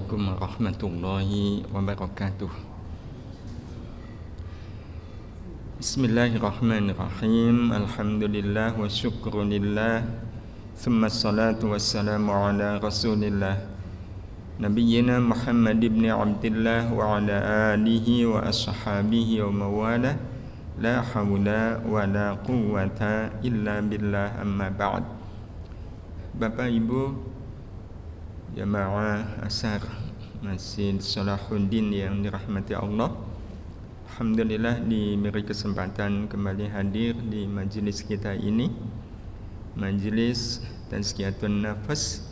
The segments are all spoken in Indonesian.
Assalamualaikum warahmatullahi wabarakatuh. Bismillahirrahmanirrahim. Alhamdulillah wa syukrulillah. Thumma salatu wassalamu ala rasulillah Nabiyyina Muhammad ibn Abdillah wa ala alihi wa ashabihi wa mawala. La hawla wa la quwwata illa billah, amma ba'd. Bapak Ibu Jamaah Asar Masjid Salahuddin yang dirahmati Allah, alhamdulillah diberi kesempatan kembali hadir di majlis kita ini, majlis Tazkiyatun Nafas,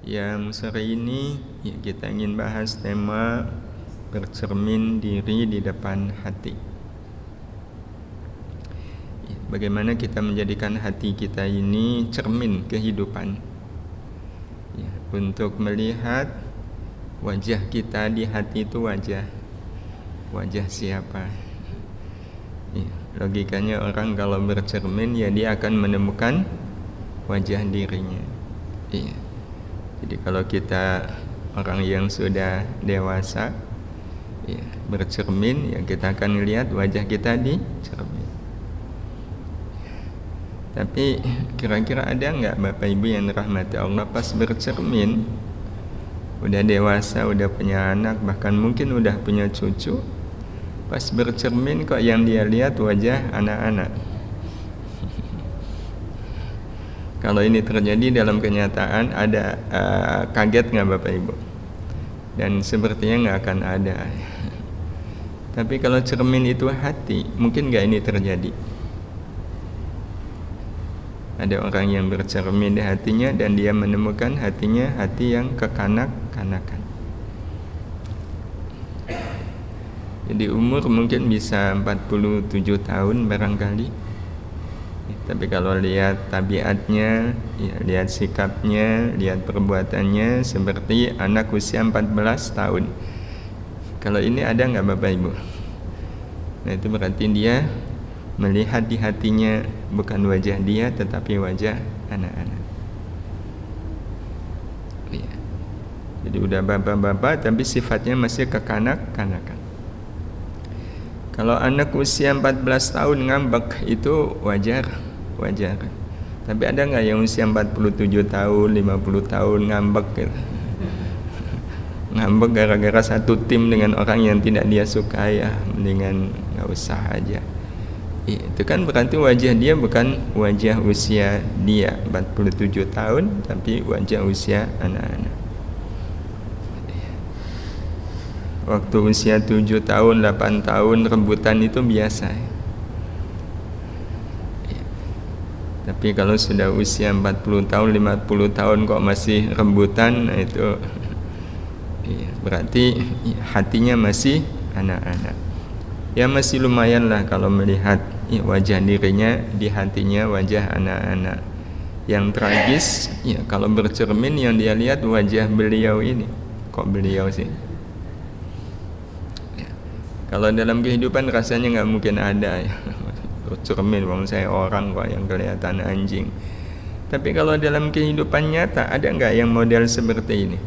yang sore ini kita ingin bahas tema bercermin diri di depan hati. Bagaimana kita menjadikan hati kita ini cermin kehidupan, untuk melihat wajah kita di hati itu wajah siapa. Logikanya orang kalau bercermin dia akan menemukan wajah dirinya. Jadi kalau kita orang yang sudah dewasa bercermin, kita akan lihat wajah kita di cermin. Tapi kira-kira ada enggak Bapak Ibu yang dirahmati Allah, pas bercermin, udah dewasa, udah punya anak, bahkan mungkin udah punya cucu, pas bercermin kok yang dia lihat wajah anak-anak? Kalau ini terjadi dalam kenyataan, ada kaget enggak Bapak Ibu? Dan sepertinya enggak akan ada. Tapi kalau cermin itu hati, mungkin enggak ini terjadi? Ada orang yang bercermin di hatinya dan dia menemukan hatinya hati yang kekanak-kanakan. Jadi umur mungkin bisa 47 tahun barangkali. Tapi kalau lihat tabiatnya, lihat sikapnya, lihat perbuatannya seperti anak usia 14 tahun. Kalau ini ada enggak Bapak Ibu? Nah, itu berarti dia melihat di hatinya bukan wajah dia tetapi wajah anak-anak. Jadi udah bapak-bapak tapi sifatnya masih kekanak-kanakan. Kalau anak usia 14 tahun ngambek itu wajar. Tapi ada nggak yang usia 47 tahun, 50 tahun ngambek gitu? Ngambek gara-gara satu tim dengan orang yang tidak dia suka, mendingan nggak usah aja. Itu kan berarti wajah dia bukan wajah usia dia 47 tahun, tapi wajah usia anak-anak. Waktu usia 7 tahun, 8 tahun rebutan itu biasa. Tapi kalau sudah usia 40 tahun, 50 tahun kok masih rebutan, itu berarti hatinya masih anak-anak. Ya masih lumayan lah kalau melihat wajah dirinya di hatinya wajah anak-anak. Yang tragis kalau bercermin yang dia lihat wajah beliau ini. Kok beliau sih? Kalau dalam kehidupan rasanya nggak mungkin ada bercermin, wong saya orang kok yang kelihatan anjing. Tapi kalau dalam kehidupan nyata ada nggak yang model seperti ini?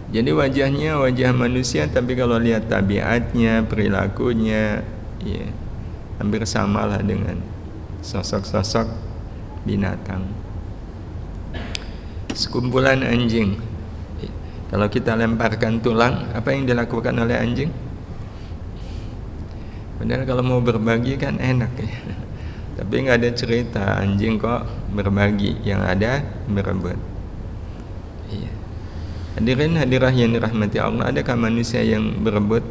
Jadi wajahnya wajah manusia, tapi kalau lihat tabiatnya, perilakunya, hampir samalah dengan sosok-sosok binatang. Sekumpulan anjing. Kalau kita lemparkan tulang, apa yang dilakukan oleh anjing? Padahal kalau mau berbagi kan enak Tapi nggak ada cerita anjing kok berbagi, yang ada berebut. Hadirin hadirah yang dirahmati Allah, adakah manusia yang berebut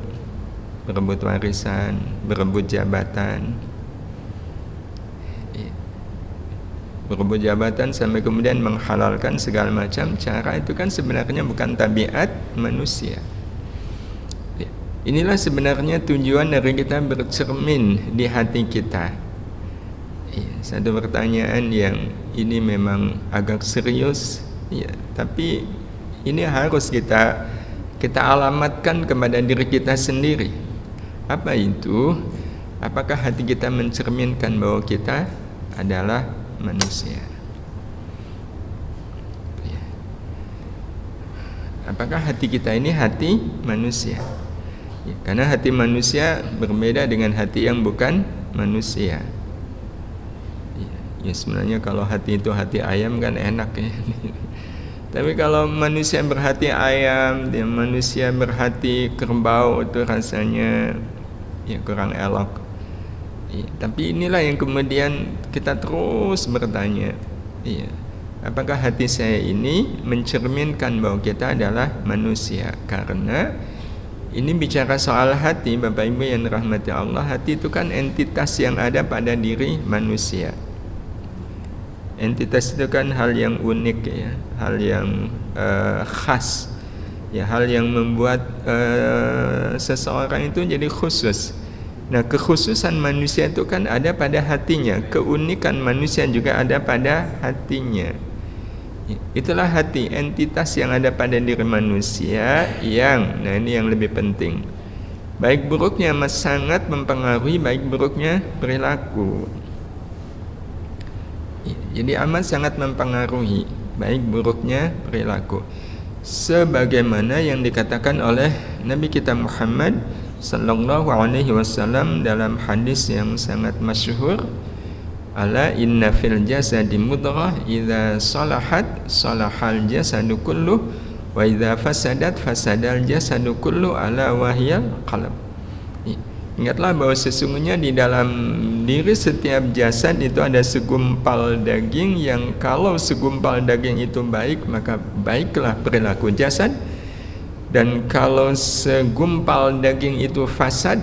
warisan, berebut jabatan? Berebut jabatan sampai kemudian menghalalkan segala macam cara, itu kan sebenarnya bukan tabiat manusia. Inilah sebenarnya tujuan dari kita bercermin di hati kita. Satu pertanyaan yang ini memang agak serius, tapi ini harus kita alamatkan kepada diri kita sendiri. Apa itu? Apakah hati kita mencerminkan bahwa kita adalah manusia? apakah hati kita ini hati manusia? Ya, karena hati manusia berbeda dengan hati yang bukan manusia. Ya sebenarnya kalau hati itu hati ayam kan enak ya. Tapi kalau manusia berhati ayam, dia manusia berhati kerbau, itu rasanya ya kurang elok. Ya, tapi inilah yang kemudian kita terus bertanya, ya, apakah hati saya ini mencerminkan bahwa kita adalah manusia? Karena ini bicara soal hati, Bapak Ibu yang dirahmati Allah, hati itu kan entitas yang ada pada diri manusia. Entitas itu kan hal yang unik ya, hal yang khas, ya, hal yang membuat seseorang itu jadi khusus. Nah, kekhususan manusia itu kan ada pada hatinya, keunikan manusia juga ada pada hatinya. Itulah hati, entitas yang ada pada diri manusia yang, nah ini yang lebih penting, baik buruknya sangat mempengaruhi baik buruknya perilaku. Jadi amat sangat mempengaruhi baik buruknya perilaku, sebagaimana yang dikatakan oleh Nabi kita Muhammad sallallahu alaihi wasallam dalam hadis yang sangat masyhur, ala inna fil jasadi mudghah idza salahat salahal jasadu kulluh wa idza fasadat fasadal jasadu kulluh ala wahyal qalb. Ingatlah bahwa sesungguhnya di dalam diri setiap jasad itu ada segumpal daging, yang kalau segumpal daging itu baik maka baiklah perilaku jasad, dan kalau segumpal daging itu fasad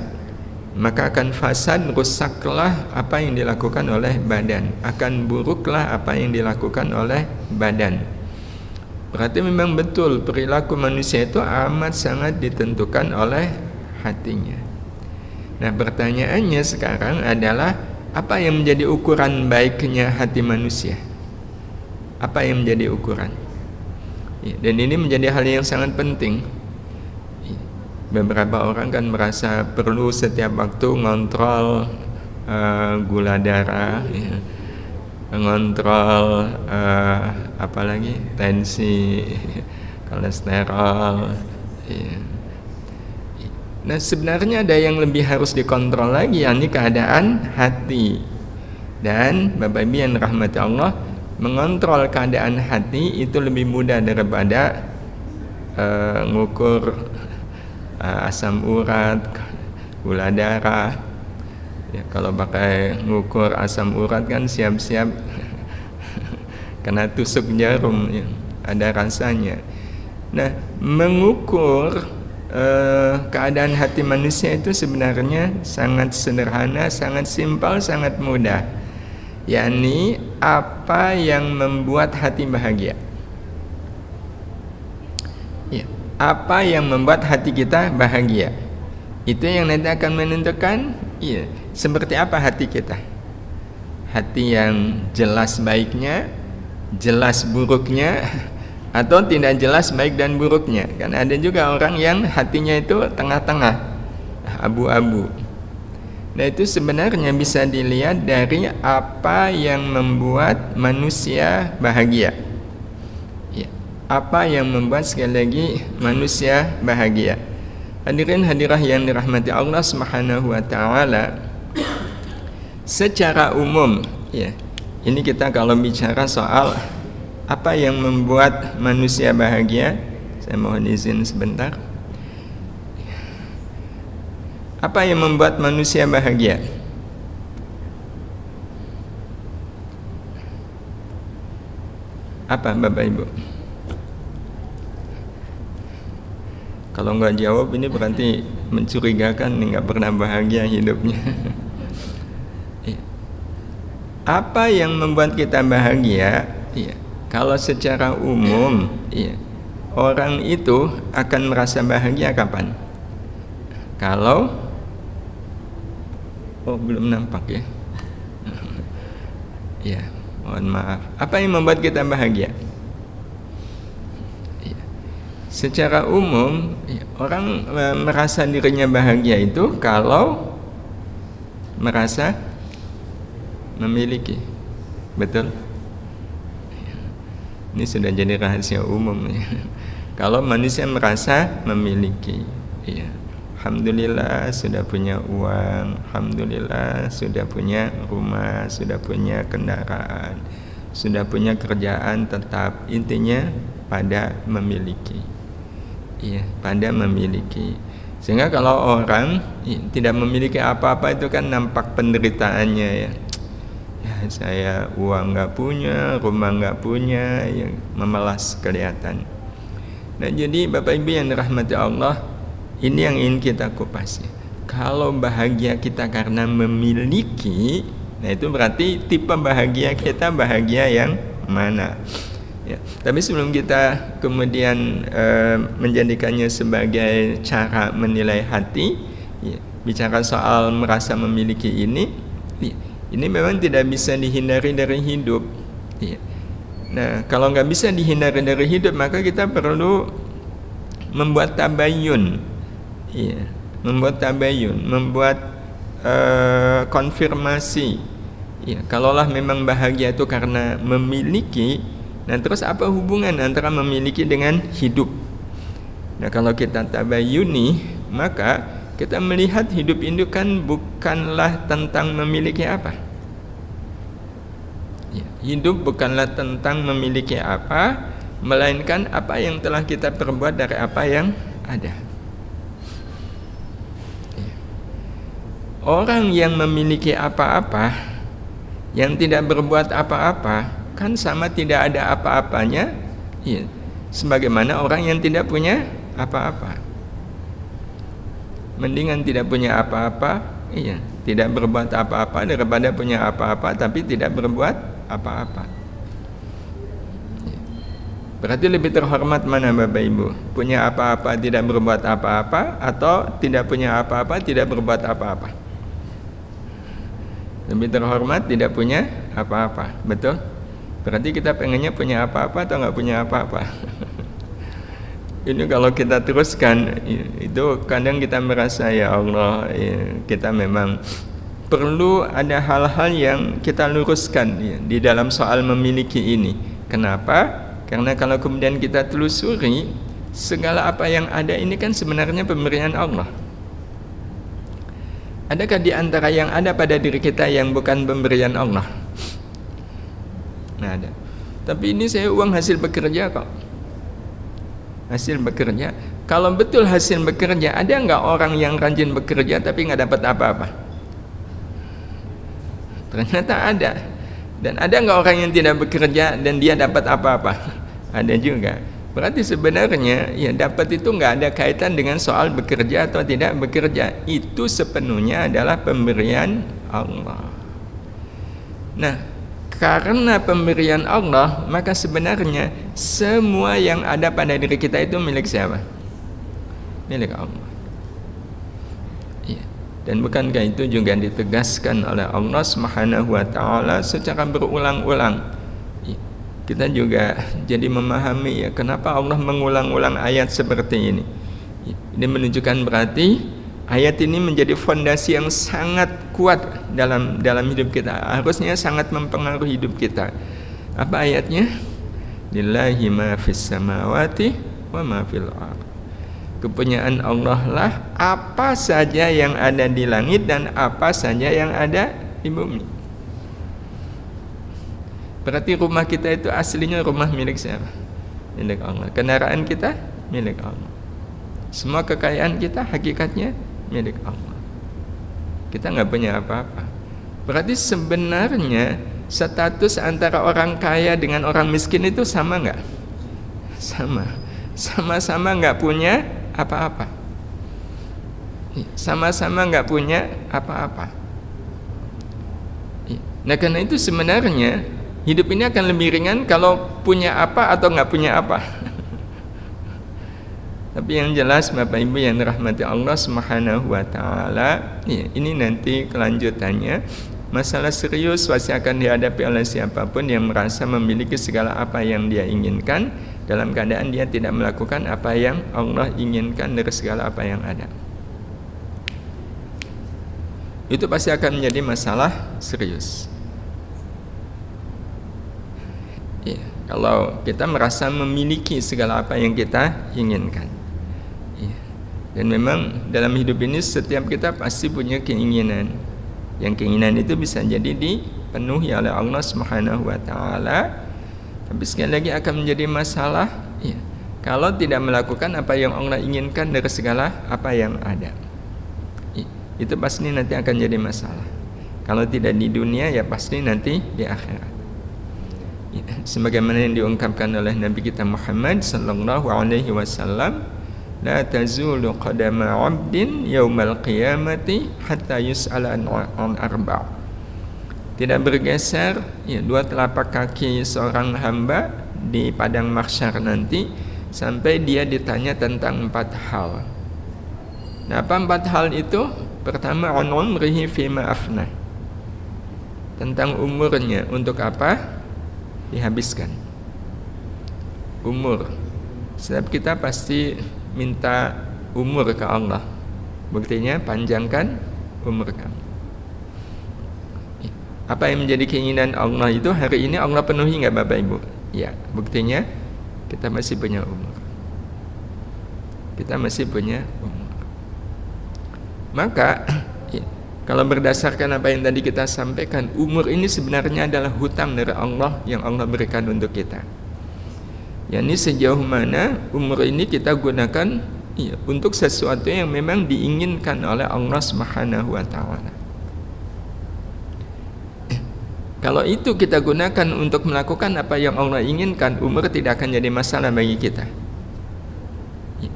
maka akan fasad, rusaklah apa yang dilakukan oleh badan, akan buruklah apa yang dilakukan oleh badan. Berarti memang betul perilaku manusia itu amat sangat ditentukan oleh hatinya. Nah, pertanyaannya sekarang adalah apa yang menjadi ukuran baiknya hati manusia? Apa yang menjadi ukuran? Ya, dan ini menjadi hal yang sangat penting. Beberapa orang kan merasa perlu setiap waktu ngontrol gula darah, ya, ngontrol apalagi tensi, kolesterol. Ya. Nah, sebenarnya ada yang lebih harus dikontrol lagi, yakni keadaan hati. Dan Bapak Ibu yang rahmati Allah, mengontrol keadaan hati itu lebih mudah daripada ngukur asam urat, gula darah. Ya, kalau pakai ngukur asam urat kan siap-siap kena tusuk jarum, ya, ada rasanya. Nah, mengukur keadaan hati manusia itu sebenarnya sangat sederhana, sangat simpel, sangat mudah, yakni apa yang membuat hati bahagia. Ya, apa yang membuat hati kita bahagia, itu yang nanti akan menentukan, ya, seperti apa hati kita. Hati yang jelas baiknya, jelas buruknya, atau tidak jelas baik dan buruknya. Kan ada juga orang yang hatinya itu tengah-tengah, abu-abu. Nah, itu sebenarnya bisa dilihat dari apa yang membuat manusia bahagia. Ya, apa yang membuat, sekali lagi, manusia bahagia. Hadirin hadirah yang dirahmati Allah Subhanahu wa taala, secara umum, ya, ini kita kalau bicara soal apa yang membuat manusia bahagia, saya mohon izin sebentar. Apa yang membuat manusia bahagia? Apa, Bapak Ibu? Kalau nggak jawab ini berarti mencurigakan, nggak pernah bahagia hidupnya. Apa yang membuat kita bahagia? Ya, kalau secara umum, ya, orang itu akan merasa bahagia kapan? Kalau belum nampak ya. Ya, mohon maaf. Apa yang membuat kita bahagia? Ya, secara umum, ya, orang merasa dirinya bahagia itu kalau merasa memiliki. Betul? Ini sudah jadi rahasia umum ya. Kalau manusia merasa memiliki, ya. Alhamdulillah sudah punya uang, alhamdulillah sudah punya rumah, sudah punya kendaraan, sudah punya kerjaan tetap. Intinya pada memiliki, ya, pada memiliki. Sehingga kalau orang tidak memiliki apa-apa itu kan nampak penderitaannya, ya. Ya, saya uang nggak punya, rumah nggak punya, ya, memelas kelihatan. Nah, jadi Bapak Ibu yang dirahmati Allah, ini yang ingin kita kupas, ya. Kalau bahagia kita karena memiliki, nah itu berarti tipe bahagia kita bahagia yang mana? Ya. Tapi sebelum kita kemudian menjadikannya sebagai cara menilai hati, ya, bicara soal merasa memiliki ini memang tidak bisa dihindari dari hidup, ya. Nah, kalau nggak bisa dihindari dari hidup, maka kita perlu membuat tabayun, ya, membuat tabayun, membuat konfirmasi, ya. Kalaulah memang bahagia itu karena memiliki, nah terus apa hubungan antara memiliki dengan hidup? Nah, kalau kita tabayuni, maka kita melihat hidup itu kan bukanlah tentang memiliki apa. Ya, hidup bukanlah tentang memiliki apa, melainkan apa yang telah kita perbuat dari apa yang ada. Ya. Orang yang memiliki apa-apa, yang tidak berbuat apa-apa, kan sama tidak ada apa-apanya, ya, sebagaimana orang yang tidak punya apa-apa. Mendingan tidak punya apa-apa, iya, tidak berbuat apa-apa daripada punya apa-apa tapi tidak berbuat apa-apa. Berarti lebih terhormat mana Bapak Ibu? Punya apa-apa tidak berbuat apa-apa, atau tidak punya apa-apa tidak berbuat apa-apa? Lebih terhormat tidak punya apa-apa, betul? Berarti kita pengennya punya apa-apa atau nggak punya apa-apa? Ini kalau kita teruskan, itu kadang kita merasa, ya Allah, ya, kita memang perlu ada hal-hal yang kita luruskan, ya, di dalam soal memiliki ini. Kenapa? Karena kalau kemudian kita telusuri, segala apa yang ada ini kan sebenarnya pemberian Allah. Adakah di antara yang ada pada diri kita yang bukan pemberian Allah? Nah, ada. Tapi ini saya uang hasil bekerja kok. Hasil bekerja. Kalau betul hasil bekerja, ada nggak orang yang rajin bekerja tapi nggak dapat apa-apa? Ternyata ada. Dan ada nggak orang yang tidak bekerja dan dia dapat apa-apa? Ada juga. Berarti sebenarnya ya dapat itu nggak ada kaitan dengan soal bekerja atau tidak bekerja. Itu sepenuhnya adalah pemberian Allah. Nah, karena pemberian Allah, maka sebenarnya semua yang ada pada diri kita itu milik siapa? Milik Allah. Ya. Dan bukankah itu juga ditegaskan oleh Allah Subhanahu wa taala secara berulang-ulang? Ya. Kita juga jadi memahami, ya, kenapa Allah mengulang-ulang ayat seperti ini. Ya. Ini menunjukkan berarti ayat ini menjadi fondasi yang sangat kuat dalam hidup kita. Harusnya sangat mempengaruhi hidup kita. Apa ayatnya? Lillahi ma fis samawati wa ma fil ardh. Kepunyaan Allah lah apa saja yang ada di langit dan apa saja yang ada di bumi. Berarti rumah kita itu aslinya rumah milik siapa? Milik Allah. Kendaraan kita milik Allah. Semua kekayaan kita hakikatnya milik Allah. Kita nggak punya apa-apa. Berarti sebenarnya status antara orang kaya dengan orang miskin itu sama nggak? Sama. Sama-sama nggak punya apa-apa. Sama-sama nggak punya apa-apa. Nah, karena itu sebenarnya hidup ini akan lebih ringan kalau punya apa atau nggak punya apa. Tapi yang jelas Bapak Ibu yang dirahmati Allah Subhanahu wa taala, ya, ini nanti kelanjutannya. Masalah serius pasti akan dihadapi oleh siapapun yang merasa memiliki segala apa yang dia inginkan dalam keadaan dia tidak melakukan apa yang Allah inginkan dari segala apa yang ada. Itu pasti akan menjadi masalah serius. Ya. Kalau kita merasa memiliki segala apa yang kita inginkan. Ya. Dan memang dalam hidup ini setiap kita pasti punya keinginan. Yang keinginan itu bisa jadi dipenuhi oleh Allah Subhanahu wa taala. Tapi sekali lagi akan menjadi masalah ya, kalau tidak melakukan apa yang Allah inginkan dari segala apa yang ada. Ya, itu pasti nanti akan jadi masalah. Kalau tidak di dunia ya pasti nanti di akhirat. Ya, sebagaimana yang diungkapkan oleh Nabi kita Muhammad sallallahu alaihi wasallam, la tazulu qadama 'abdin yaumal qiyamati hatta yus'ala an arba'. Tidak bergeser ya, dua telapak kaki seorang hamba di padang mahsyar nanti sampai dia ditanya tentang 4 hal. Nah, apa 4 hal itu? Pertama, an umrihi fima afnah. Tentang umurnya, untuk apa dihabiskan. Umur. Setiap kita pasti minta umur ke Allah. Buktinya panjangkan umur kamu. Apa yang menjadi keinginan Allah itu hari ini Allah penuhi nggak Bapak Ibu? Ya, buktinya kita masih punya umur. Kita masih punya umur. Maka ya, kalau berdasarkan apa yang tadi kita sampaikan, umur ini sebenarnya adalah hutang dari Allah yang Allah berikan untuk kita. Yani sejauh mana umur ini kita gunakan ya, untuk sesuatu yang memang diinginkan oleh Allah Subhanahu wa taala. Kalau itu kita gunakan untuk melakukan apa yang Allah inginkan, umur tidak akan jadi masalah bagi kita.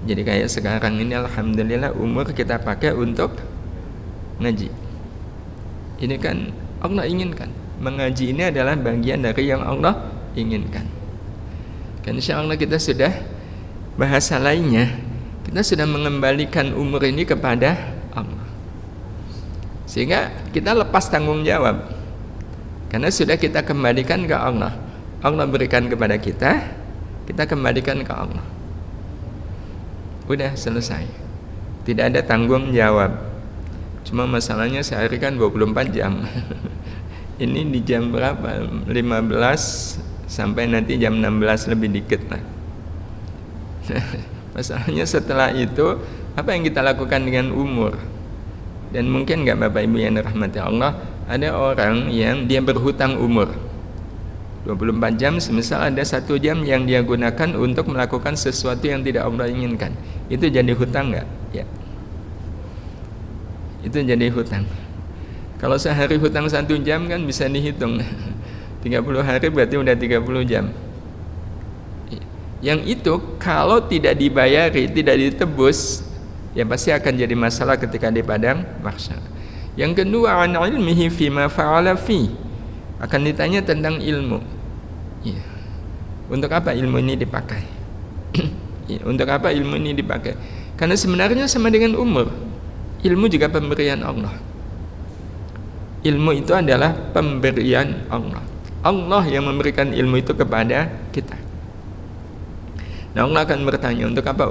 Jadi kayak sekarang ini alhamdulillah umur kita pakai untuk ngaji. Ini kan Allah inginkan. Mengaji ini adalah bagian dari yang Allah inginkan. Kan insya Allah kita sudah bahasa lainnya, kita sudah mengembalikan umur ini kepada Allah. Sehingga kita lepas tanggung jawab. Karena sudah kita kembalikan ke Allah. Allah berikan kepada kita, kita kembalikan ke Allah. Udah selesai. Tidak ada tanggung jawab. Cuma masalahnya sehari kan 24 jam. Ini di jam berapa? 15 sampai nanti jam 16 lebih dikit lah. Masalahnya setelah itu, apa yang kita lakukan dengan umur? Dan mungkin nggak Bapak Ibu yang dirahmati Allah, ada orang yang dia berhutang umur 24 jam, semisal ada 1 jam yang dia gunakan untuk melakukan sesuatu yang tidak Allah inginkan. Itu jadi hutang nggak? Ya. Itu jadi hutang. Kalau sehari hutang 1 jam kan bisa dihitung 30 hari berarti udah 30 jam. Yang itu kalau tidak dibayari, tidak ditebus, ya pasti akan jadi masalah ketika di padang mahsyar. Yang kedua, an ilmihi fima fa'ala fi. Akan ditanya tentang ilmu. Ya. Untuk apa ilmu ini dipakai? Ya, untuk apa ilmu ini dipakai? Karena sebenarnya sama dengan umur. Ilmu juga pemberian Allah. Ilmu itu adalah pemberian Allah. Allah yang memberikan ilmu itu kepada kita. Nah, Allah akan bertanya, untuk apa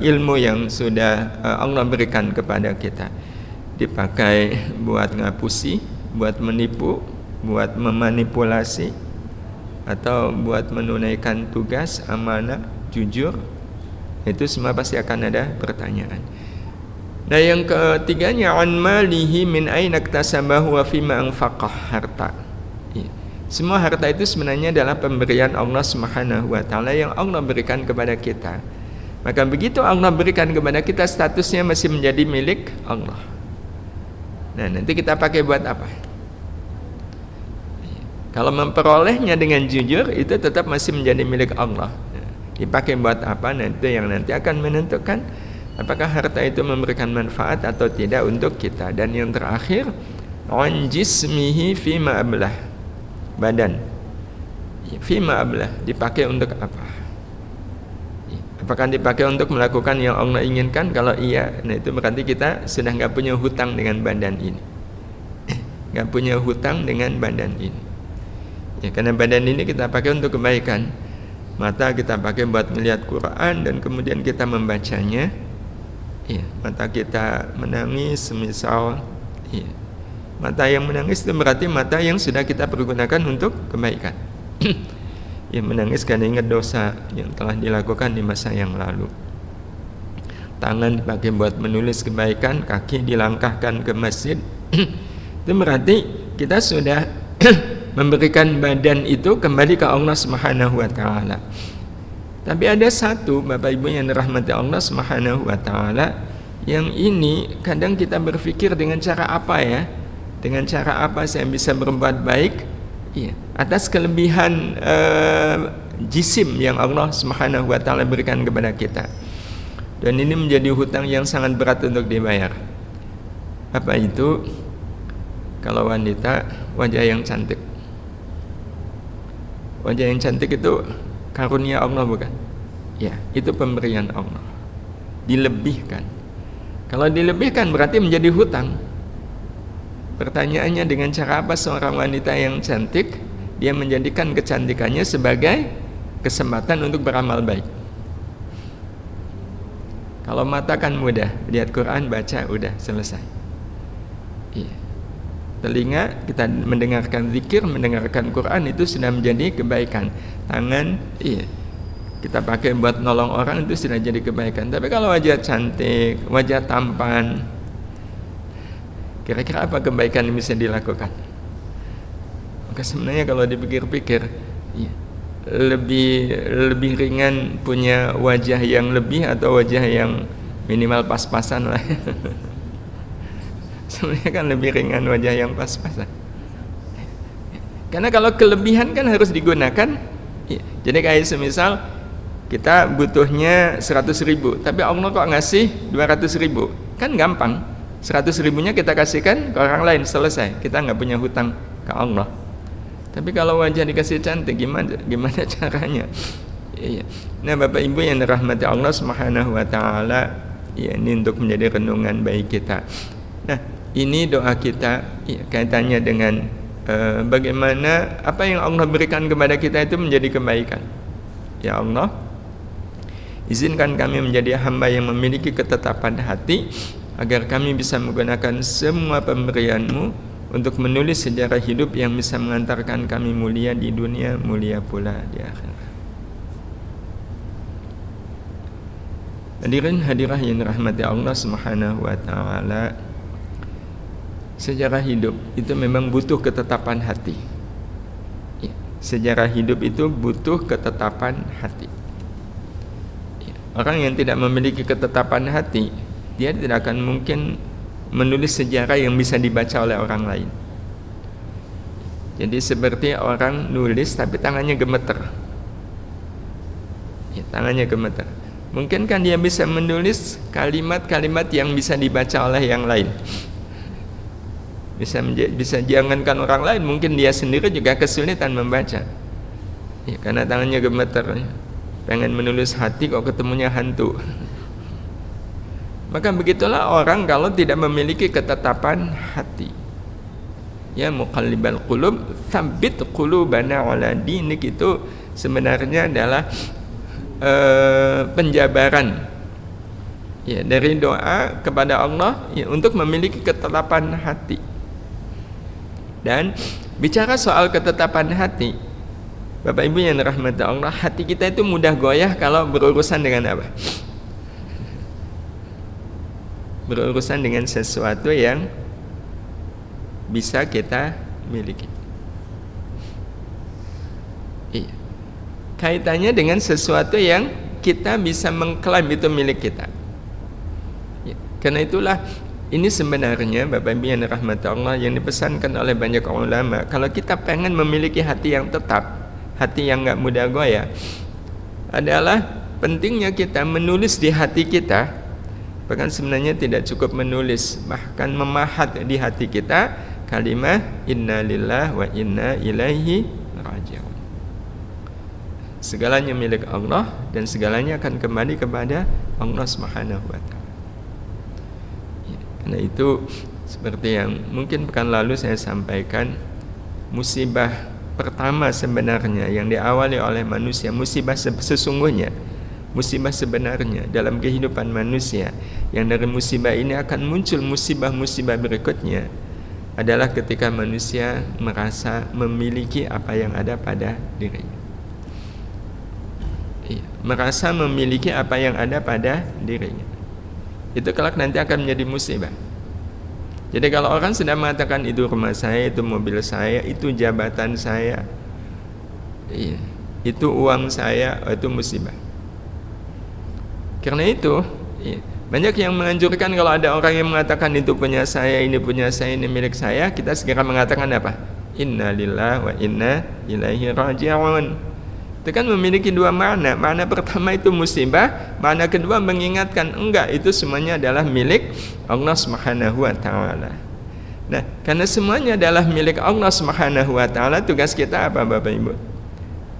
ilmu yang sudah Allah berikan kepada kita? Dipakai buat ngapusi, buat menipu, buat memanipulasi, atau buat menunaikan tugas, amanah, jujur. Itu semua pasti akan ada pertanyaan. Nah, yang ketiganya, an malihi min aina iktasabahu wa fima anfaqah, harta. Semua harta itu sebenarnya adalah pemberian Allah Subhanahu wa taala yang Allah berikan kepada kita. Maka begitu Allah berikan kepada kita, statusnya masih menjadi milik Allah. Nah, nanti kita pakai buat apa? Kalau memperolehnya dengan jujur, itu tetap masih menjadi milik Allah. Dipakai buat apa? Nanti yang nanti akan menentukan apakah harta itu memberikan manfaat atau tidak untuk kita. Dan yang terakhir, an jismihi fima ablah, badan. Fima ablah, dipakai untuk apa? Apakah dipakai untuk melakukan yang Allah inginkan? Kalau iya, nah itu berarti kita sudah nggak punya hutang dengan badan ini. Nggak punya hutang dengan badan ini. Ya, karena badan ini kita pakai untuk kebaikan. Mata kita pakai buat melihat Quran dan kemudian kita membacanya. Ya, mata kita menangis, misal. Ya. Mata yang menangis itu berarti mata yang sudah kita pergunakan untuk kebaikan. menangis karena ingat dosa yang telah dilakukan di masa yang lalu. Tangan dipakai buat menulis kebaikan, kaki dilangkahkan ke masjid. Itu berarti kita sudah memberikan badan itu kembali ke Allah Subhanahu wa taala. Tapi ada satu Bapak Ibu yang dirahmati Allah Subhanahu wa taala, yang ini kadang kita berpikir dengan cara apa ya? Dengan cara apa saya bisa berbuat baik? Atas kelebihan jisim yang Allah Subhanahu wa taala berikan kepada kita. Dan ini menjadi hutang yang sangat berat untuk dibayar. Apa itu? Kalau wanita, wajah yang cantik. Wajah yang cantik itu karunia Allah bukan? Ya, itu pemberian Allah. Dilebihkan. Kalau dilebihkan berarti menjadi hutang. Pertanyaannya, dengan cara apa seorang wanita yang cantik dia menjadikan kecantikannya sebagai kesempatan untuk beramal baik? Kalau mata kan mudah, lihat Quran, baca, udah selesai. Iya. Telinga kita mendengarkan zikir, mendengarkan Quran, itu sudah menjadi kebaikan. Tangan, kita pakai buat nolong orang, itu sudah jadi kebaikan. Tapi kalau wajah cantik, wajah tampan, kira-kira apa kebaikan yang bisa dilakukan? Maka sebenarnya kalau dipikir-pikir, lebih ringan punya wajah yang lebih atau wajah yang minimal pas-pasan lah. Sebenarnya kan lebih ringan wajah yang pas-pasan. Karena kalau kelebihan kan harus digunakan. Jadi kayak semisal kita butuhnya 100.000, tapi Allah kok ngasih 200.000, kan gampang. 100.000-nya kita kasihkan ke orang lain, selesai. Kita nggak punya hutang ke Allah. Tapi kalau wajah dikasih cantik, gimana caranya? Nah, Bapak Ibu yang dirahmati Allah Subhanahu wa taala, ini untuk menjadi renungan bagi kita. Nah, ini doa kita kaitannya dengan bagaimana apa yang Allah berikan kepada kita itu menjadi kebaikan. Ya Allah, izinkan kami menjadi hamba yang memiliki ketetapan hati, agar kami bisa menggunakan semua pemberian-Mu untuk menulis sejarah hidup yang bisa mengantarkan kami mulia di dunia, mulia pula di akhirat. Hadirin hadirah yang dirahmati Allah Subhanahu wa taala, sejarah hidup itu memang butuh ketetapan hati. Sejarah hidup itu butuh ketetapan hati. Orang yang tidak memiliki ketetapan hati, dia tidak akan mungkin menulis sejarah yang bisa dibaca oleh orang lain. Jadi seperti orang nulis tapi tangannya gemeter. Tangannya gemeter. Mungkin kan dia bisa menulis kalimat-kalimat yang bisa dibaca oleh yang lain. Bisa jangankan orang lain, mungkin dia sendiri juga kesulitan membaca. Karena tangannya gemeter. Pengen menulis hati kok ketemunya hantu. Maka begitulah orang kalau tidak memiliki ketetapan hati. Ya muqallibal qulub, tsabbit qulubana ala dinik, itu sebenarnya adalah penjabaran dari doa kepada Allah untuk memiliki ketetapan hati. Dan bicara soal ketetapan hati, Bapak Ibu yang dirahmati Allah, hati kita itu mudah goyah kalau berurusan dengan apa? Berurusan dengan sesuatu yang bisa kita miliki. Kaitannya dengan sesuatu yang kita bisa mengklaim itu milik kita. Karena itulah ini sebenarnya Bapak Ibu yang dirahmati Allah yang dipesankan oleh banyak ulama. Kalau kita pengen memiliki hati yang tetap, hati yang gak mudah goyah, adalah pentingnya kita menulis di hati kita. Bahkan sebenarnya tidak cukup menulis, bahkan memahat di hati kita kalimat inna lillahi wa inna ilaihi raji'un. Segalanya milik Allah dan segalanya akan kembali kepada Allah Subhanahu wa taala. Karena itu seperti yang mungkin pekan lalu saya sampaikan, musibah pertama sebenarnya yang diawali oleh manusia, musibah sesungguhnya, musibah sebenarnya dalam kehidupan manusia, yang dari musibah ini akan muncul musibah-musibah berikutnya, adalah ketika manusia merasa memiliki apa yang ada pada dirinya. merasa memiliki apa yang ada pada dirinya. Itu kelak nanti akan menjadi musibah. Jadi kalau orang sudah mengatakan itu rumah saya, itu mobil saya, itu jabatan saya, itu uang saya, itu musibah. Karena itu banyak yang menganjurkan kalau ada orang yang mengatakan itu punya saya, ini punya saya, ini milik saya, kita segera mengatakan apa? Inna lillahi wa inna ilaihi raji'un. Itu kan memiliki dua makna. Makna pertama itu musibah, makna kedua mengingatkan enggak, itu semuanya adalah milik Allah Subhanahu wa taala. Nah, karena semuanya adalah milik Allah Subhanahu wa taala, tugas kita apa Bapak Ibu?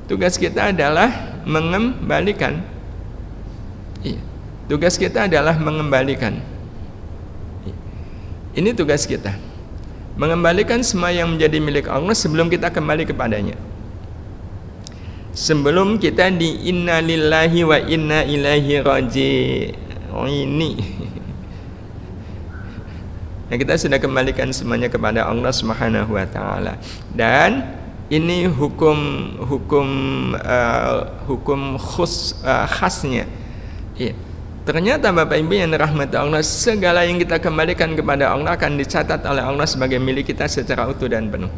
Tugas kita adalah mengembalikan. Tugas kita adalah mengembalikan. Ini tugas kita. Mengembalikan semua yang menjadi milik Allah sebelum kita kembali kepadanya. Sebelum kita di inna lillahi wa inna ilaihi raji'un. Nah, kita sudah kembalikan semuanya kepada Allah Subhanahu wa taala. Dan ini hukum khasnya. Ternyata Bapak Ibu yang dirahmati Allah, segala yang kita kembalikan kepada Allah akan dicatat oleh Allah sebagai milik kita secara utuh dan penuh.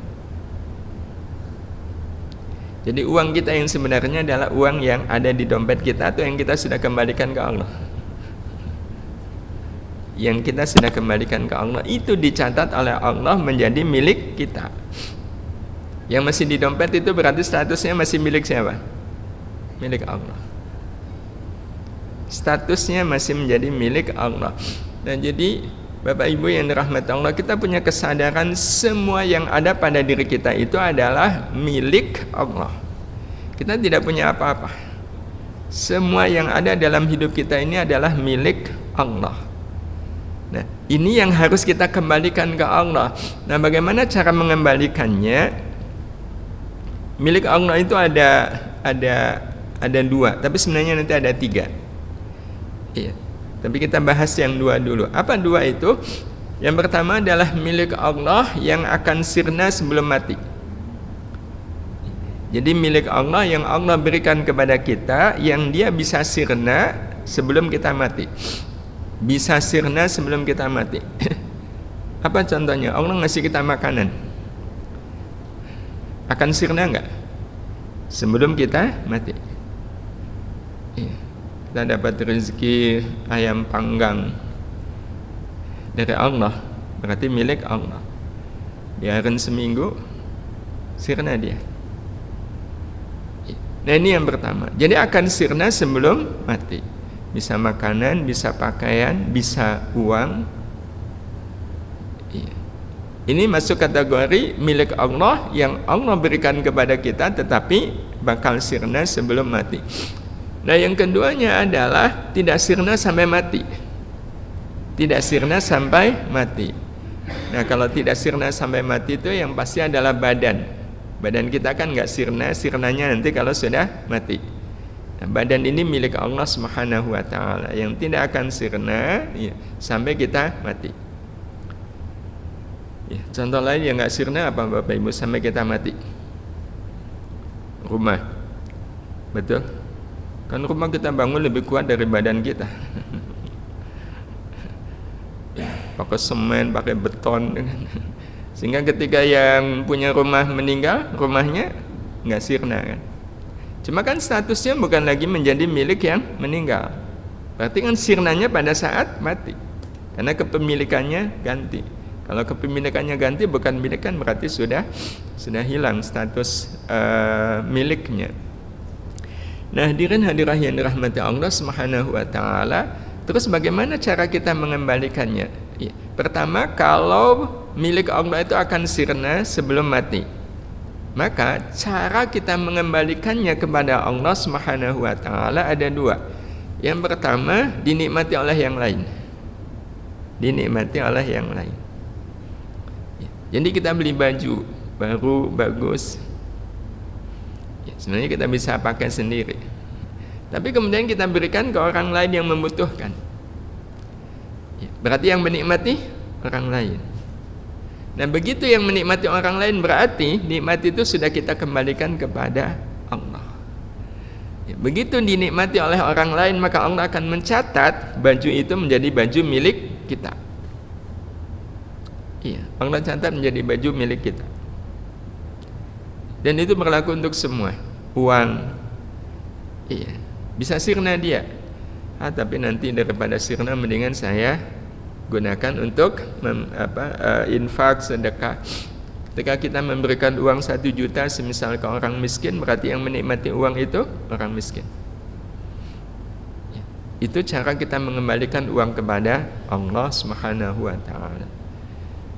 Jadi uang kita yang sebenarnya adalah uang yang ada di dompet kita atau yang kita sudah kembalikan ke Allah. Yang kita sudah kembalikan ke Allah itu dicatat oleh Allah menjadi milik kita. Yang masih di dompet itu berarti statusnya masih milik siapa? Milik Allah. Statusnya masih menjadi milik Allah. Dan jadi Bapak Ibu yang dirahmati Allah, kita punya kesadaran semua yang ada pada diri kita itu adalah milik Allah. Kita tidak punya apa-apa. Semua yang ada dalam hidup kita ini adalah milik Allah. Nah, ini yang harus kita kembalikan ke Allah. Nah, bagaimana cara mengembalikannya? Milik Allah itu ada dua, tapi sebenarnya nanti ada tiga. Tapi kita bahas yang dua dulu. Apa dua itu? Yang pertama adalah milik Allah yang akan sirna sebelum mati. Jadi milik Allah yang Allah berikan kepada kita, yang dia bisa sirna sebelum kita mati. Bisa sirna sebelum kita mati. Apa contohnya? Allah ngasih kita makanan. Akan sirna enggak? Sebelum kita mati. Kita dapat rezeki ayam panggang dari Allah, berarti milik Allah. Biarin seminggu sirna dia. Nah, ini yang pertama. Jadi akan sirna sebelum mati. Bisa makanan, bisa pakaian, bisa uang. Ini masuk kategori milik Allah yang Allah berikan kepada kita tetapi bakal sirna sebelum mati. Nah, yang keduanya adalah tidak sirna sampai mati. Tidak sirna sampai mati. Nah, kalau tidak sirna sampai mati itu yang pasti adalah badan. Badan kita kan nggak sirna, sirnanya nanti kalau sudah mati. Nah, badan ini milik Allah Subhanahu wa taala yang tidak akan sirna sampai kita mati. Contoh lain yang nggak sirna apa Bapak Ibu sampai kita mati? Rumah. Betul? Kan rumah kita bangun lebih kuat dari badan kita. Pakai semen, pakai beton. Sehingga ketika yang punya rumah meninggal, rumahnya nggak sirna kan. Cuma kan statusnya bukan lagi menjadi milik yang meninggal. Berarti kan sirnanya pada saat mati. Karena kepemilikannya ganti. Kalau kepemilikannya ganti bukan milik kan berarti sudah hilang status miliknya. Nah, hadirin hadirah yang dirahmati Allah Subhanahu wa taala, terus bagaimana cara kita mengembalikannya? Pertama, kalau milik Allah itu akan sirna sebelum mati, maka cara kita mengembalikannya kepada Allah Subhanahu wa taala ada dua. Yang pertama, dinikmati oleh yang lain. Dinikmati oleh yang lain. Jadi kita beli baju baru bagus, sebenarnya kita bisa pakai sendiri, tapi kemudian kita berikan ke orang lain yang membutuhkan. Berarti yang menikmati orang lain. Nah, begitu yang menikmati orang lain berarti nikmat itu sudah kita kembalikan kepada Allah. Begitu dinikmati oleh orang lain, maka Allah akan mencatat baju itu menjadi baju milik kita. Allah catat menjadi baju milik kita. Dan itu berlaku untuk semua. Uang, bisa sirna dia. Tapi nanti daripada sirna mendingan saya gunakan untuk infak, sedekah. Ketika kita memberikan uang 1 juta semisal ke orang miskin, berarti yang menikmati uang itu orang miskin. Itu cara kita mengembalikan uang kepada Allah Subhanahu wa ta'ala.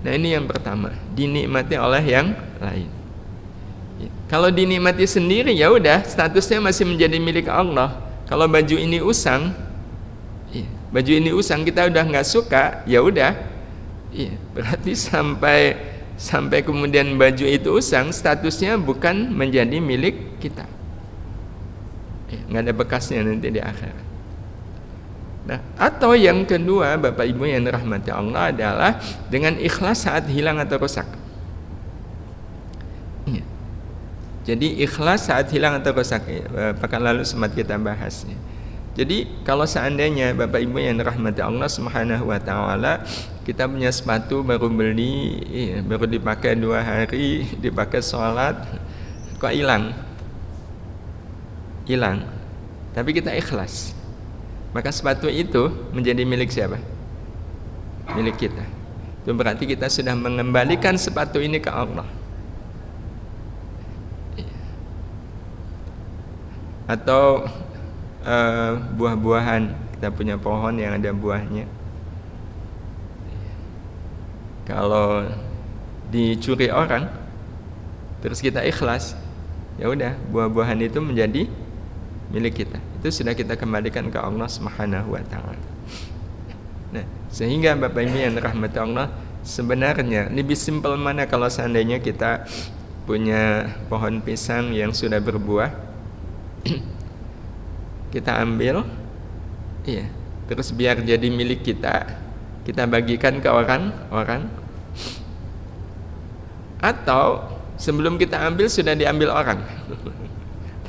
Nah, ini yang pertama, dinikmati oleh yang lain. Kalau dinikmati sendiri, ya udah, statusnya masih menjadi milik Allah. Kalau baju ini usang, kita udah nggak suka, ya udah, berarti sampai kemudian baju itu usang, statusnya bukan menjadi milik kita. Nggak ada bekasnya nanti di akhirat. Nah, atau yang kedua, Bapak Ibu yang dirahmati Allah, adalah dengan ikhlas saat hilang atau rusak. Jadi ikhlas saat hilang atau rusak, pekan lalu sempat kita bahas. Jadi kalau seandainya Bapak Ibu yang dirahmati Allah Subhanahu wa ta'ala, kita punya sepatu baru beli, baru dipakai 2 hari, dipakai sholat, kok hilang, tapi kita ikhlas, maka sepatu itu menjadi milik siapa? Milik kita. Itu berarti kita sudah mengembalikan sepatu ini ke Allah. Atau buah-buahan, kita punya pohon yang ada buahnya, kalau dicuri orang terus kita ikhlas, ya udah, buah-buahan itu menjadi milik kita. Itu sudah kita kembalikan ke Allah Subhanahu wa ta'ala. Nah, sehingga Bapak Ibu yang dirahmati Allah, sebenarnya lebih simpel mana kalau seandainya kita punya pohon pisang yang sudah berbuah, kita ambil, terus biar jadi milik kita, kita bagikan ke orang, atau sebelum kita ambil sudah diambil orang,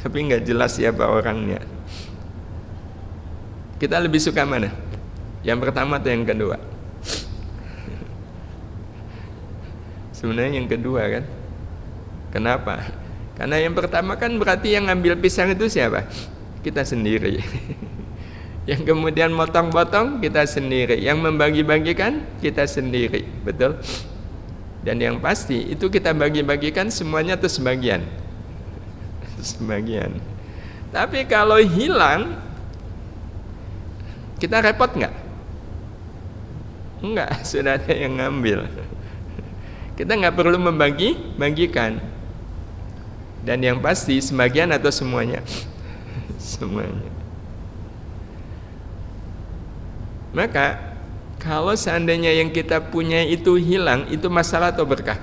tapi nggak jelas siapa orangnya. Kita lebih suka mana? Yang pertama atau yang kedua? Sebenarnya yang kedua kan? Kenapa? Karena yang pertama kan berarti yang ngambil pisang itu siapa? Kita sendiri. Yang kemudian motong-potong kita sendiri, yang membagi-bagikan kita sendiri, betul? Dan yang pasti itu kita bagi-bagikan semuanya atau sebagian? Sebagian. Tapi kalau hilang, kita repot nggak? Enggak, sudah ada yang ngambil. Kita nggak perlu membagi-bagikan. Dan yang pasti sebagian atau semuanya? Semuanya. Maka kalau seandainya yang kita punya itu hilang, itu masalah atau berkah?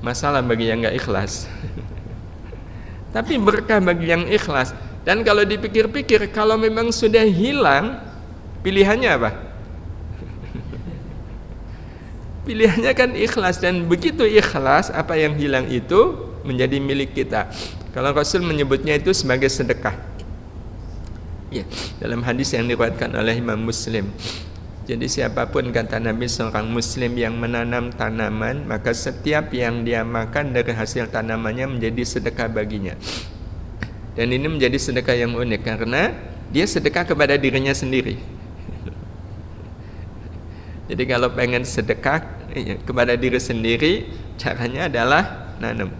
Masalah bagi yang nggak ikhlas. Tapi berkah bagi yang ikhlas. Dan kalau dipikir-pikir, kalau memang sudah hilang, pilihannya apa? Pilihannya kan ikhlas, dan begitu ikhlas, apa yang hilang itu menjadi milik kita. Kalau Rasul menyebutnya itu sebagai sedekah. Dalam hadis yang diriwayatkan oleh Imam Muslim. Jadi siapapun, kata Nabi, seorang Muslim yang menanam tanaman, maka setiap yang dia makan dari hasil tanamannya menjadi sedekah baginya. Dan ini menjadi sedekah yang unik karena dia sedekah kepada dirinya sendiri. Jadi kalau pengen sedekah kepada diri sendiri, caranya adalah nanam.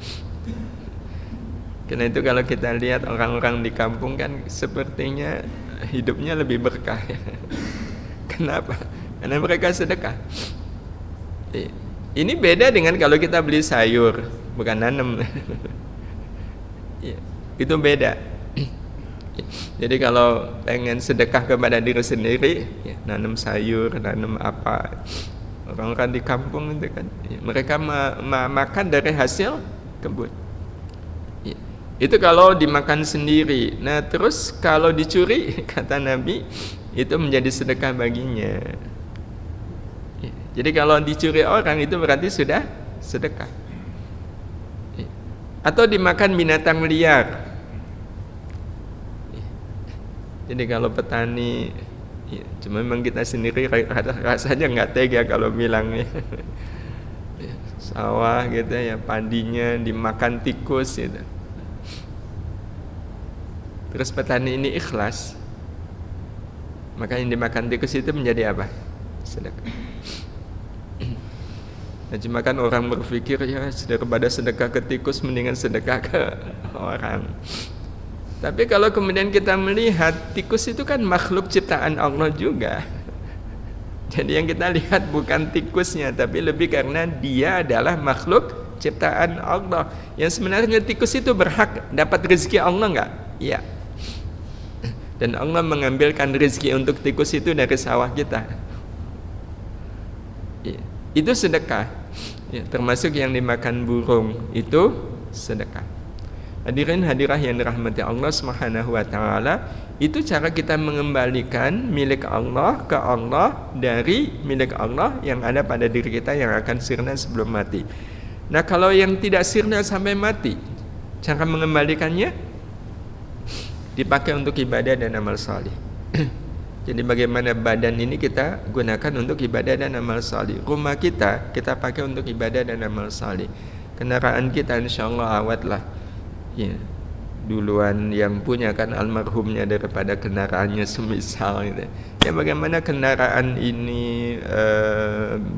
Karena itu kalau kita lihat orang-orang di kampung kan sepertinya hidupnya lebih berkah. Kenapa? Karena mereka sedekah. Ini beda dengan kalau kita beli sayur, bukan nanam. Itu beda. Jadi kalau pengen sedekah kepada diri sendiri, nanam sayur, nanam apa. Orang-orang di kampung itu kan, mereka makan dari hasil kebun. Itu kalau dimakan sendiri. Nah terus kalau dicuri, kata Nabi, itu menjadi sedekah baginya. Jadi kalau dicuri orang itu berarti sudah sedekah. atau dimakan binatang liar. Jadi kalau petani, ya, cuma memang kita sendiri rasanya nggak tega kalau bilangnya sawah gitu ya, padinya dimakan tikus gitu. Terus petani ini ikhlas, maka yang dimakan tikus itu menjadi apa? Sedekah. Nah, cuma kan orang berpikir ya daripada sedekah ke tikus mendingan sedekah ke orang. Tapi kalau kemudian kita melihat tikus itu kan makhluk ciptaan Allah juga. Jadi yang kita lihat bukan tikusnya, tapi lebih karena dia adalah makhluk ciptaan Allah. Yang sebenarnya tikus itu berhak dapat rezeki Allah enggak? Iya. Dan Allah mengambilkan rezeki untuk tikus itu dari sawah kita. Ya, itu sedekah. Ya, termasuk yang dimakan burung itu sedekah. Hadirin hadirah yang dirahmati Allah Subhanahu wa taala, itu cara kita mengembalikan milik Allah ke Allah dari milik Allah yang ada pada diri kita yang akan sirna sebelum mati. Nah, kalau yang tidak sirna sampai mati, cara mengembalikannya dipakai untuk ibadah dan amal salih. Jadi bagaimana badan ini kita gunakan untuk ibadah dan amal salih. Rumah kita pakai untuk ibadah dan amal salih. Kendaraan kita insyaallah awatlah. Ya, duluan yang punya kan almarhumnya daripada kendaraannya semisal gitu. Ya bagaimana kendaraan ini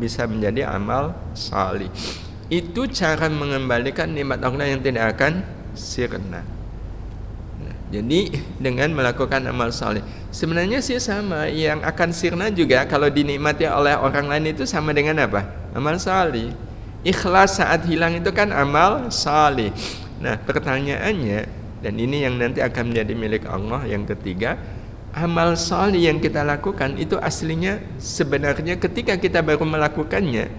bisa menjadi amal salih. Itu cara mengembalikan nikmat Allah yang tidak akan sirna. Nah, jadi dengan melakukan amal salih. Sebenarnya sih sama, yang akan sirna juga kalau dinikmati oleh orang lain itu sama dengan apa? Amal salih. Ikhlas saat hilang itu kan amal salih. Nah, pertanyaannya, dan ini yang nanti akan menjadi milik Allah yang ketiga, amal salih yang kita lakukan itu aslinya sebenarnya ketika kita baru melakukannya,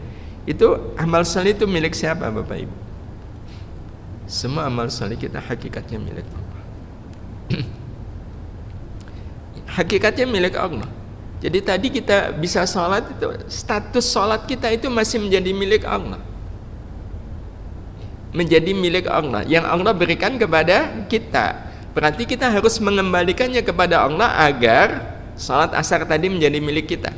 itu amal salih itu milik siapa Bapak Ibu? Semua amal salih kita hakikatnya milik Allah. Hakikatnya milik Allah. Jadi tadi kita bisa sholat itu, status sholat kita itu masih menjadi milik Allah. Menjadi milik Allah yang Allah berikan kepada kita. Berarti kita harus mengembalikannya kepada Allah agar salat asar tadi menjadi milik kita.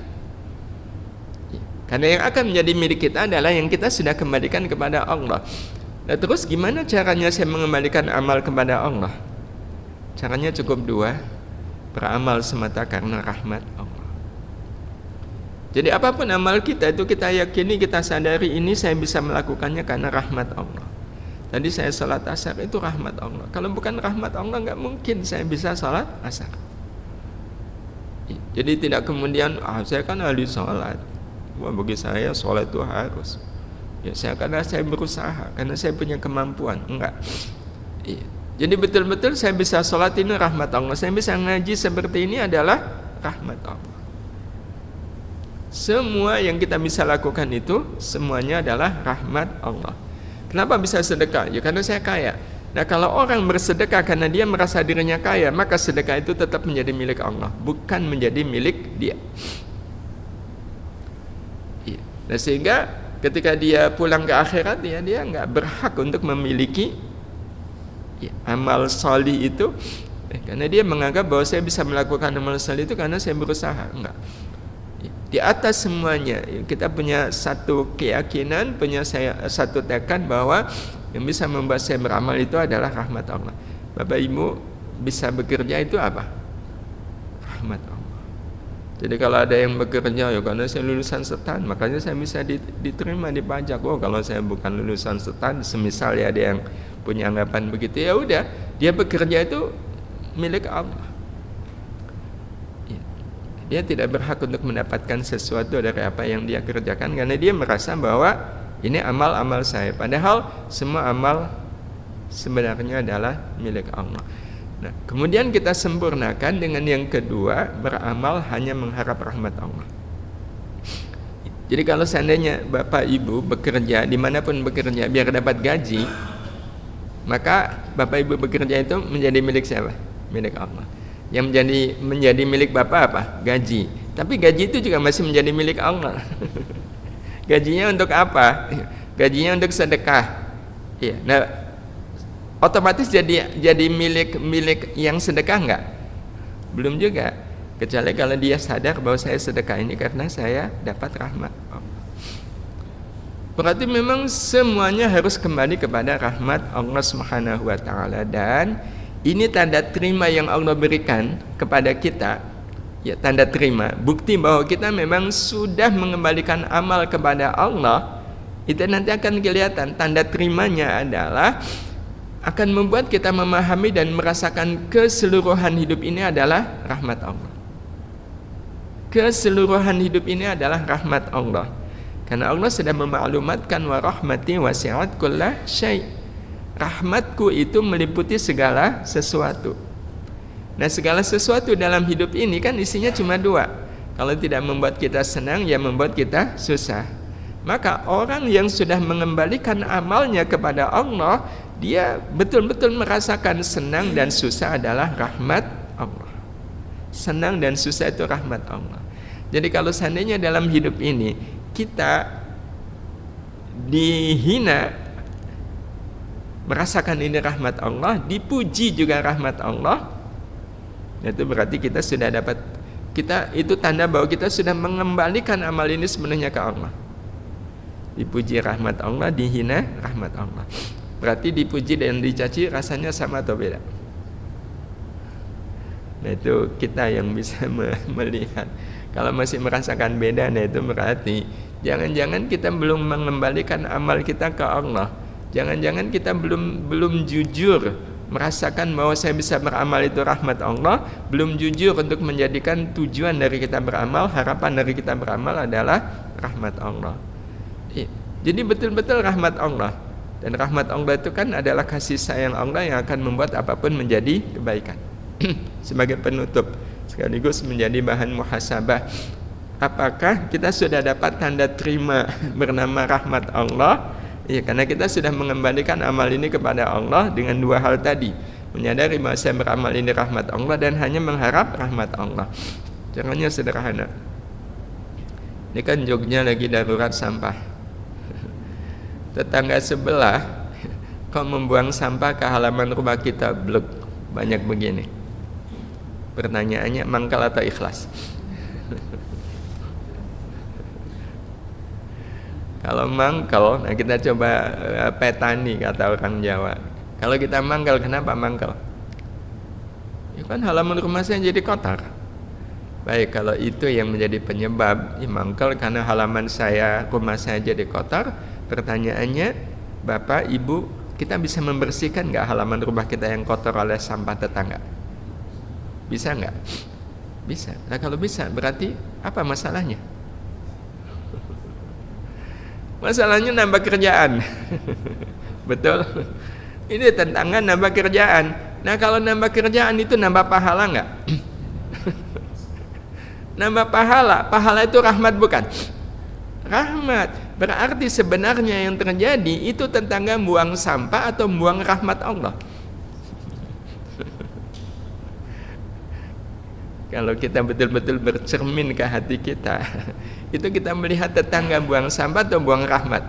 Karena yang akan menjadi milik kita adalah yang kita sudah kembalikan kepada Allah. Nah, terus gimana caranya saya mengembalikan amal kepada Allah? Caranya cukup dua, beramal semata karena rahmat Allah. Jadi apapun amal kita itu kita yakini, kita sadari ini saya bisa melakukannya karena rahmat Allah. Tadi saya salat asar itu rahmat Allah. Kalau bukan rahmat Allah nggak mungkin saya bisa salat asar. Jadi tidak kemudian saya kan ahli salat. Wah, bagi saya salat itu harus. Ya karena saya berusaha, karena saya punya kemampuan. Enggak. Jadi betul-betul saya bisa salat ini rahmat Allah. Saya bisa ngaji seperti ini adalah rahmat Allah. Semua yang kita bisa lakukan itu semuanya adalah rahmat Allah. Kenapa bisa sedekah? Ya karena saya kaya. Nah, kalau orang bersedekah karena dia merasa dirinya kaya, maka sedekah itu tetap menjadi milik Allah, bukan menjadi milik dia. Nah, sehingga ketika dia pulang ke akhirat, dia nggak berhak untuk memiliki amal salih itu, karena dia menganggap bahwa saya bisa melakukan amal salih itu karena saya berusaha. Enggak. Di atas semuanya kita punya satu keyakinan, punya satu tekad bahwa yang bisa membuat saya beramal itu adalah rahmat Allah. Bapak Ibu bisa bekerja itu apa? Rahmat Allah. Jadi kalau ada yang bekerja ya karena saya lulusan STAN, makanya saya bisa diterima di pajak. Oh, kalau saya bukan lulusan STAN, semisal ya ada yang punya anggapan begitu, ya udah dia bekerja itu milik Allah. Dia tidak berhak untuk mendapatkan sesuatu dari apa yang dia kerjakan karena dia merasa bahwa ini amal-amal saya. Padahal semua amal sebenarnya adalah milik Allah. Nah, kemudian kita sempurnakan dengan yang kedua, beramal hanya mengharap rahmat Allah. Jadi kalau seandainya Bapak Ibu bekerja dimanapun bekerja biar dapat gaji, maka Bapak Ibu bekerja itu menjadi milik siapa? Milik Allah. Yang menjadi milik Bapak apa? Gaji. Tapi gaji itu juga masih menjadi milik Allah. Gajinya untuk apa? Gajinya untuk sedekah. Iya. Nah, otomatis jadi milik yang sedekah enggak? Belum juga. Kecuali kalau dia sadar bahwa saya sedekah ini karena saya dapat rahmat Allah. Berarti memang semuanya harus kembali kepada rahmat Allah Subhanahu wa taala, dan ini tanda terima yang Allah berikan kepada kita. Ya, tanda terima, bukti bahwa kita memang sudah mengembalikan amal kepada Allah. Itu nanti akan kelihatan. Tanda terimanya adalah akan membuat kita memahami dan merasakan keseluruhan hidup ini adalah rahmat Allah. Keseluruhan hidup ini adalah rahmat Allah. Karena Allah sudah memaklumatkan wa rahmati wasi'at kulla syai'. Rahmatku itu meliputi segala sesuatu. Nah, segala sesuatu dalam hidup ini kan isinya cuma dua. Kalau tidak membuat kita senang, ya membuat kita susah. Maka orang yang sudah mengembalikan amalnya kepada Allah, dia betul-betul merasakan senang dan susah adalah rahmat Allah. Senang dan susah itu rahmat Allah. Jadi kalau seandainya dalam hidup ini kita dihina, merasakan ini rahmat Allah, dipuji juga rahmat Allah, itu berarti kita sudah dapat, itu tanda bahwa kita sudah mengembalikan amal ini sepenuhnya ke Allah. Dipuji rahmat Allah, dihina rahmat Allah. Berarti dipuji dan dicaci rasanya sama atau beda? Nah, itu kita yang bisa melihat. Kalau masih merasakan beda, nah itu berarti jangan-jangan kita belum mengembalikan amal kita ke Allah. Jangan-jangan kita belum jujur merasakan bahwa saya bisa beramal itu rahmat Allah, belum jujur untuk menjadikan tujuan dari kita beramal, harapan dari kita beramal adalah rahmat Allah. Jadi betul-betul rahmat Allah. Dan rahmat Allah itu kan adalah kasih sayang Allah yang akan membuat apapun menjadi kebaikan. Sebagai penutup, sekaligus menjadi bahan muhasabah, apakah kita sudah dapat tanda terima bernama rahmat Allah? Ya, karena kita sudah mengembalikan amal ini kepada Allah dengan dua hal tadi. Menyadari bahwa saya beramal ini rahmat Allah dan hanya mengharap rahmat Allah. Caranya sederhana. Ini kan Jogja lagi darurat sampah. Tetangga sebelah kok membuang sampah ke halaman rumah kita, blek, banyak begini. Pertanyaannya, mangkal atau ikhlas? Kalau mangkal, nah kita coba petani kata orang Jawa. Kalau kita mangkal, kenapa mangkal? Ya kan halaman rumah saya jadi kotor. Baik, kalau itu yang menjadi penyebab mangkal karena halaman saya, rumah saya jadi kotor, pertanyaannya, Bapak, Ibu, kita bisa membersihkan nggak halaman rumah kita yang kotor oleh sampah tetangga? Bisa nggak? Bisa. Nah kalau bisa, berarti apa masalahnya? Masalahnya nambah kerjaan. Betul. Ini tantangan nambah kerjaan. Nah kalau nambah kerjaan itu nambah pahala nggak? Nambah pahala. Pahala itu rahmat bukan? Rahmat. Berarti sebenarnya yang terjadi itu tetangga buang sampah atau buang rahmat Allah. Kalau kita betul-betul bercermin ke hati kita, itu kita melihat tetangga buang sampah atau buang rahmat.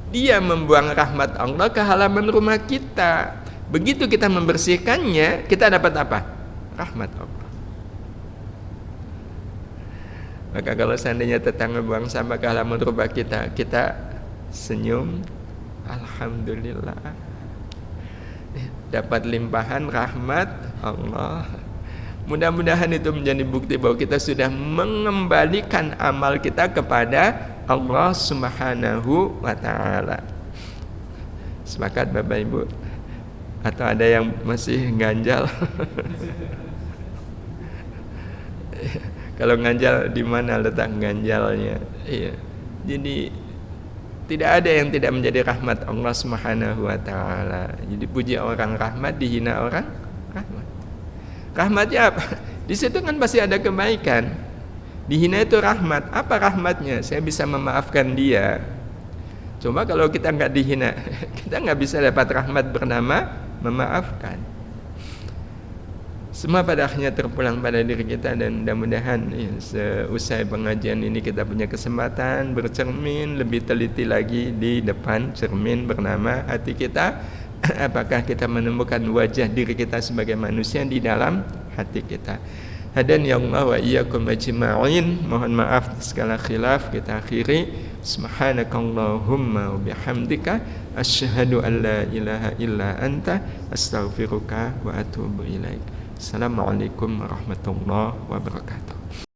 Dia membuang rahmat Allah ke halaman rumah kita. Begitu kita membersihkannya, kita dapat apa? Rahmat Allah. Maka kalau seandainya tetangga buang sampah ke halaman rumah kita, kita senyum, alhamdulillah, dapat limpahan rahmat Allah. Mudah-mudahan itu menjadi bukti bahwa kita sudah mengembalikan amal kita kepada Allah Subhanahu wa ta'ala. Sepakat Bapak Ibu? Atau ada yang masih ganjal? Kalau ganjal, di mana letak ganjalnya? Iya. Jadi tidak ada yang tidak menjadi rahmat Allah Subhanahu wa ta'ala. Jadi puji orang rahmat, dihina orang rahmat. Rahmatnya apa? Di situ kan pasti ada kebaikan. Dihina itu rahmat. Apa rahmatnya? Saya bisa memaafkan dia. Coba kalau kita nggak dihina, kita nggak bisa dapat rahmat bernama memaafkan. Semua pada akhirnya terpulang pada diri kita, dan mudah-mudahan seusai pengajian ini kita punya kesempatan bercermin lebih teliti lagi di depan cermin bernama hati kita, Apakah kita menemukan wajah diri kita sebagai manusia di dalam hati kita? Hadan ya Allah wa iyyakum ajma'in. Mohon maaf segala khilaf, kita akhiri. Subhanakallahumma wa bihamdika asyhadu an la ilaha illa anta astaghfiruka wa atubu ilaik. Assalamualaikum warahmatullahi wabarakatuh.